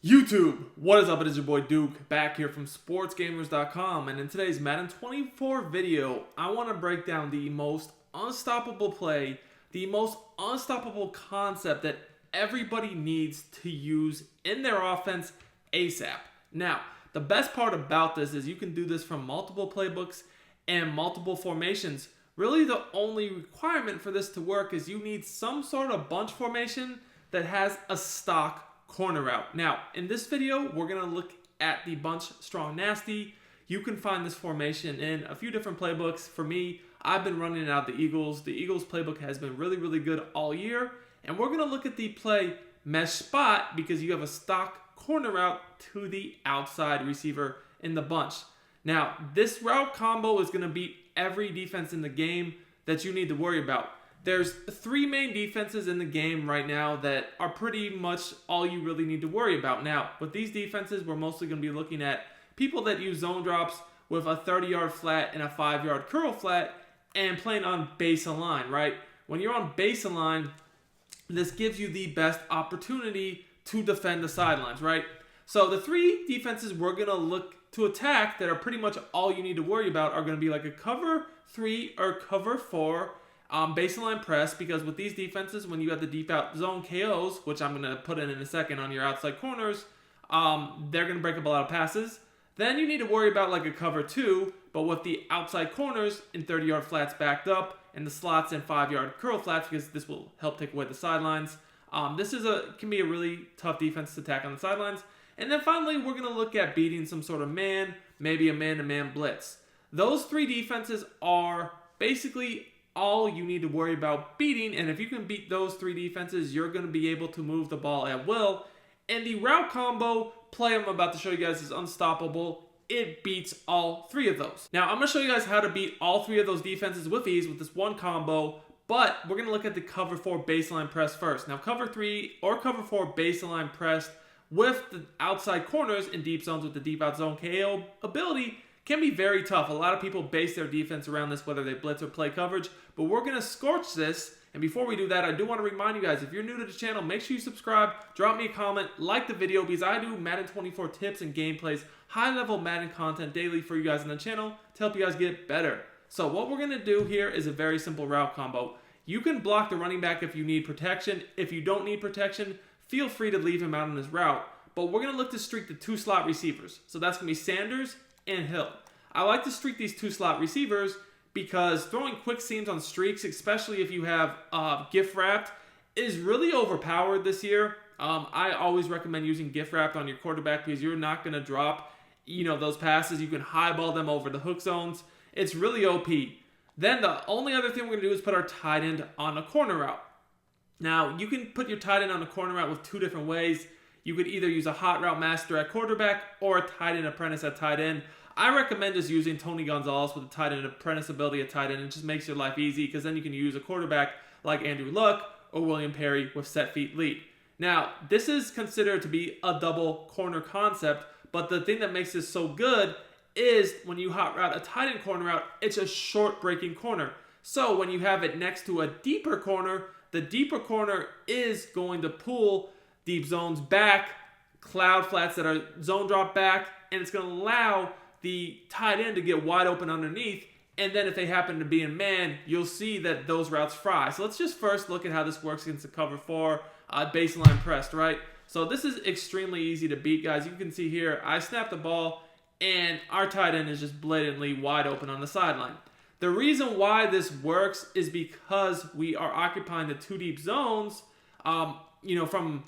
YouTube, what is up? It is your boy Duke, back here from sportsgamers.com, and in today's Madden 24 video, I want to break down the most unstoppable play, the most unstoppable concept that everybody needs to use in their offense ASAP. Now, the best part about this is you can do this from multiple playbooks and multiple formations. Really, the only requirement for this to work is you need some sort of bunch formation that has a stock corner route. Now, in this video, we're going to look at the bunch strong nasty. You can find this formation in a few different playbooks. For me, I've been running it out the Eagles. The Eagles playbook has been really good all year. And we're going to look at the play mesh spot because you have a stock corner route to the outside receiver in the bunch. Now, this route combo is going to beat every defense in the game that you need to worry about. There's three main defenses in the game right now that are pretty much all you really need to worry about. Now, with these defenses, we're mostly going to be looking at people that use zone drops with a 30-yard flat and a 5-yard curl flat and playing on base and line, right? When you're on base and line, this gives you the best opportunity to defend the sidelines, right? So the three defenses we're going to look to attack that are pretty much all you need to worry about are going to be like a cover 3 or cover 4 baseline press, because with these defenses, when you have the deep out zone KOs, which I'm going to put in a second on your outside corners, they're going to break up a lot of passes. Then you need to worry about like a cover 2, but with the outside corners in 30-yard flats backed up and the slots in 5-yard curl flats, because this will help take away the sidelines. This can be a really tough defense to attack on the sidelines. And then finally, we're going to look at beating some sort of man, maybe a man-to-man blitz. Those three defenses are basically all you need to worry about beating, and if you can beat those three defenses, you're going to be able to move the ball at will. And the route combo play I'm about to show you guys is unstoppable. It beats all three of those. Now, I'm going to show you guys how to beat all three of those defenses with ease with this one combo, but we're going to look at the cover 4 baseline press first. Now, cover 3 or cover 4 baseline press with the outside corners in deep zones with the deep out zone KO ability can be very tough. A lot of people base their defense around this, whether they blitz or play coverage, but we're going to scorch this. And before we do that, I do want to remind you guys, if you're new to the channel, make sure you subscribe, drop me a comment, like the video, because I do Madden 24 tips and gameplays, high-level Madden content daily for you guys on the channel to help you guys get better. So what we're going to do here is a very simple route combo. You can block the running back if you need protection. If you don't need protection, feel free to leave him out on his route. But we're going to look to streak the 2 slot receivers. So that's going to be Sanders and Hill. I like to streak these 2 slot receivers because throwing quick seams on streaks, especially if you have gift wrapped, is really overpowered this year. I always recommend using gift wrapped on your quarterback because you're not going to drop, those passes. You can highball them over the hook zones. It's really OP. Then the only other thing we're going to do is put our tight end on a corner route. Now, you can put your tight end on a corner route with 2 different ways. You could either use a hot route master at quarterback or a tight end apprentice at tight end. I recommend just using Tony Gonzalez with a tight end apprentice ability at tight end. It just makes your life easy because then you can use a quarterback like Andrew Luck or William Perry with set feet lead. Now, this is considered to be a double corner concept, but the thing that makes this so good is when you hot route a tight end corner route, it's a short breaking corner. So when you have it next to a deeper corner, the deeper corner is going to pull deep zones back, cloud flats that are zone drop back, and it's going to allow the tight end to get wide open underneath, and then if they happen to be in man, you'll see that those routes fry. So let's just first look at how this works against the cover 4 baseline pressed, right? So this is extremely easy to beat, guys. You can see here, I snap the ball, and our tight end is just blatantly wide open on the sideline. The reason why this works is because we are occupying the 2 deep zones, from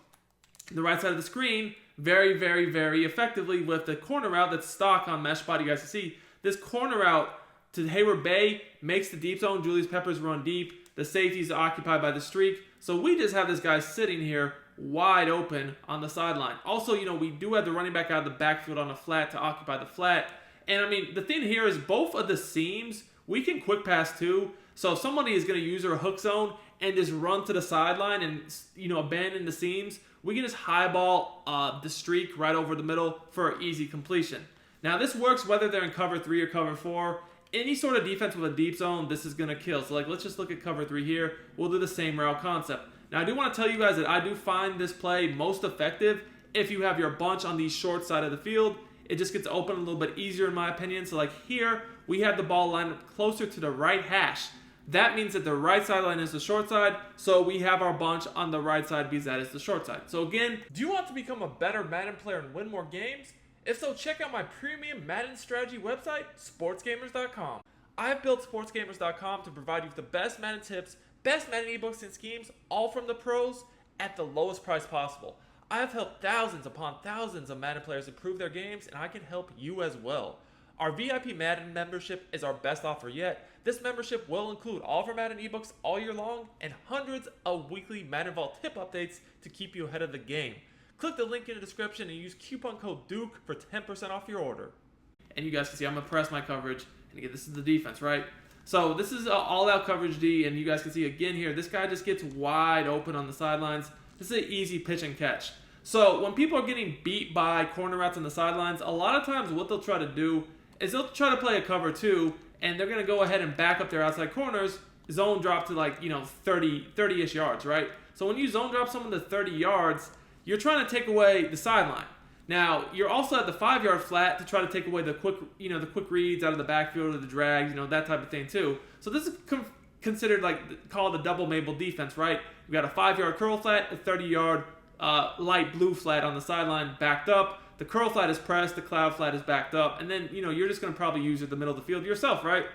the right side of the screen, very effectively with the corner route that's stock on mesh spot. You guys can see this corner route to Hayward Bay makes the deep zone. Julius Peppers run deep. The safeties are occupied by the streak. So we just have this guy sitting here wide open on the sideline. Also, we do have the running back out of the backfield on a flat to occupy the flat. And the thing here is both of the seams, we can quick pass too. So if somebody is going to use their hook zone and just run to the sideline and, abandon the seams, we can just highball the streak right over the middle for an easy completion. Now, this works whether they're in cover 3 or cover 4. Any sort of defense with a deep zone, this is going to kill. So, let's just look at cover 3 here. We'll do the same route concept. Now, I do want to tell you guys that I do find this play most effective if you have your bunch on the short side of the field. It just gets open a little bit easier in my opinion. So like here, we have the ball lined up closer to the right hash. That means that the right sideline is the short side, so we have our bunch on the right side because that is the short side. So again, do you want to become a better Madden player and win more games? If so, check out my premium Madden strategy website, sportsgamers.com. I have built sportsgamers.com to provide you with the best Madden tips, best Madden ebooks and schemes, all from the pros at the lowest price possible. I have helped thousands upon thousands of Madden players improve their games, and I can help you as well. Our VIP Madden membership is our best offer yet. This membership will include all of our Madden ebooks all year long and hundreds of weekly Madden Vault tip updates to keep you ahead of the game. Click the link in the description and use coupon code DUKE for 10% off your order. And you guys can see I'm going to press my coverage. And again, this is the defense, right? So this is all-out coverage D, and you guys can see again here, this guy just gets wide open on the sidelines. This is an easy pitch and catch. So when people are getting beat by corner routes on the sidelines, a lot of times what they'll try to do is they'll try to play a cover 2, and they're going to go ahead and back up their outside corners, zone drop to like, 30-ish yards, right? So when you zone drop someone to 30 yards, you're trying to take away the sideline. Now, you're also at the 5-yard flat to try to take away the quick, the quick reads out of the backfield or the drags, that type of thing too. So this is considered like called a double Mabel defense, right? You've got a 5-yard curl flat, a 30-yard light blue flat on the sideline backed up. The curl flat is pressed, the cloud flat is backed up, and then, you're just going to probably use it the middle of the field yourself, right?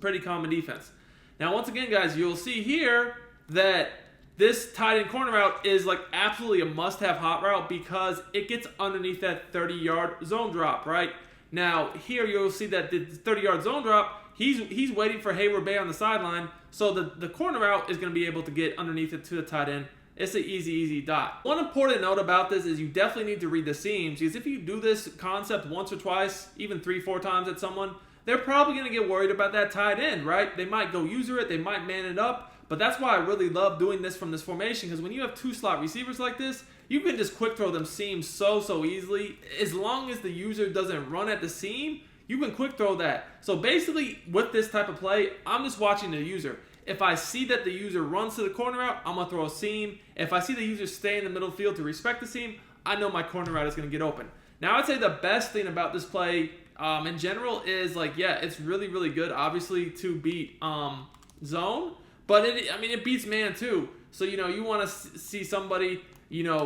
Pretty common defense. Now, once again, guys, you'll see here that this tight end corner route is like absolutely a must-have hot route because it gets underneath that 30-yard zone drop, right? Now, here you'll see that the 30-yard zone drop, he's waiting for Hayward Bay on the sideline, so the corner route is going to be able to get underneath it to the tight end. It's an easy dot. One important note about this is you definitely need to read the seams, because if you do this concept once or twice, even 3-4 times at someone, they're probably going to get worried about that tight end, right? They might go user it, they might man it up, but that's why I really love doing this from this formation, because when you have 2 slot receivers like this, you can just quick throw them seams so easily. As long as the user doesn't run at the seam, you can quick throw that. So basically, with this type of play, I'm just watching the user. If I see that the user runs to the corner route, I'm going to throw a seam. If I see the user stay in the middle field to respect the seam, I know my corner route is going to get open. Now, I'd say the best thing about this play in general is, it's really good, obviously, to beat zone. But, it beats man, too. So, you want to see somebody,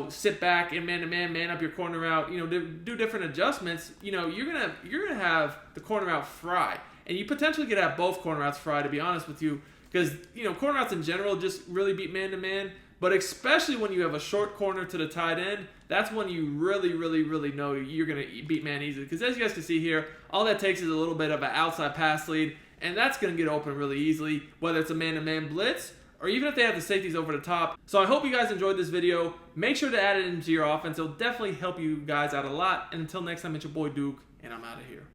sit back and man-to-man, man up your corner route, do different adjustments. You're gonna have the corner route fry. And you potentially could have both corner routes fry, to be honest with you. Because, corner routes in general just really beat man-to-man. But especially when you have a short corner to the tight end, that's when you really know you're going to beat man easily. Because as you guys can see here, all that takes is a little bit of an outside pass lead. And that's going to get open really easily, whether it's a man-to-man blitz or even if they have the safeties over the top. So I hope you guys enjoyed this video. Make sure to add it into your offense. It'll definitely help you guys out a lot. And until next time, it's your boy Duke, and I'm out of here.